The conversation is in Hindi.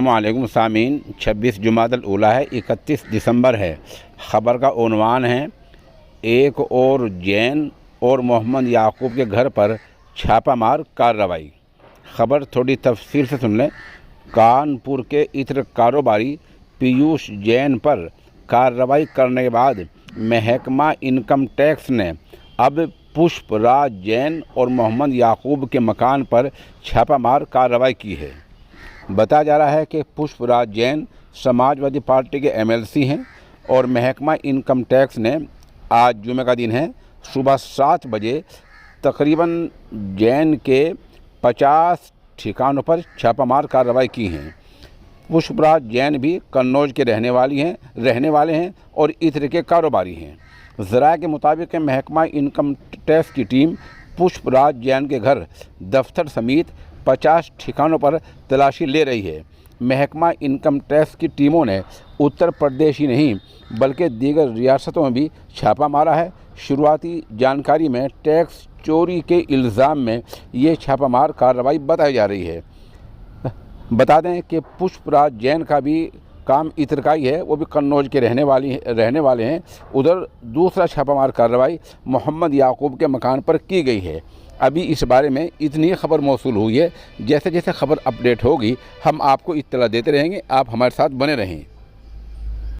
अस्सलामुअलैकुम सामीन। 26 जुमादल उला है, 31 दिसंबर है। ख़बर का उन्वान है, एक और जैन और मोहम्मद याकूब के घर पर छापामार कार्रवाई। ख़बर थोड़ी तफसील से सुन लें। कानपुर के इत्र कारोबारी पीयूष जैन पर कार्रवाई करने के बाद महकमा इनकम टैक्स ने अब पुष्पराज जैन और मोहम्मद याकूब के मकान पर छापामार कार्रवाई की है। बताया जा रहा है कि पुष्पराज जैन समाजवादी पार्टी के MLC हैं और महकमा इनकम टैक्स ने आज जुमे का दिन है, सुबह 7 बजे तकरीबन जैन के 50 ठिकानों पर छापामार कार्रवाई की हैं। पुष्पराज जैन भी कन्नौज के रहने वाले हैं और इत्र के कारोबारी हैं। ज़राए के मुताबिक महकमा इनकम टैक्स की टीम पुष्पराज जैन के घर, दफ्तर समेत 50 ठिकानों पर तलाशी ले रही है। महकमा इनकम टैक्स की टीमों ने उत्तर प्रदेश ही नहीं बल्कि दीगर रियासतों में भी छापा मारा है। शुरुआती जानकारी में टैक्स चोरी के इल्ज़ाम में ये छापामार कार्रवाई बताई जा रही है। बता दें कि पुष्पराज जैन का भी काम इत्र का ही है, वो भी कन्नौज के रहने वाले हैं। उधर दूसरा छापामार कार्रवाई मोहम्मद याकूब के मकान पर की गई है। अभी इस बारे में इतनी खबर मौसूल हुई है। जैसे जैसे खबर अपडेट होगी हम आपको इत्तला देते रहेंगे। आप हमारे साथ बने रहें।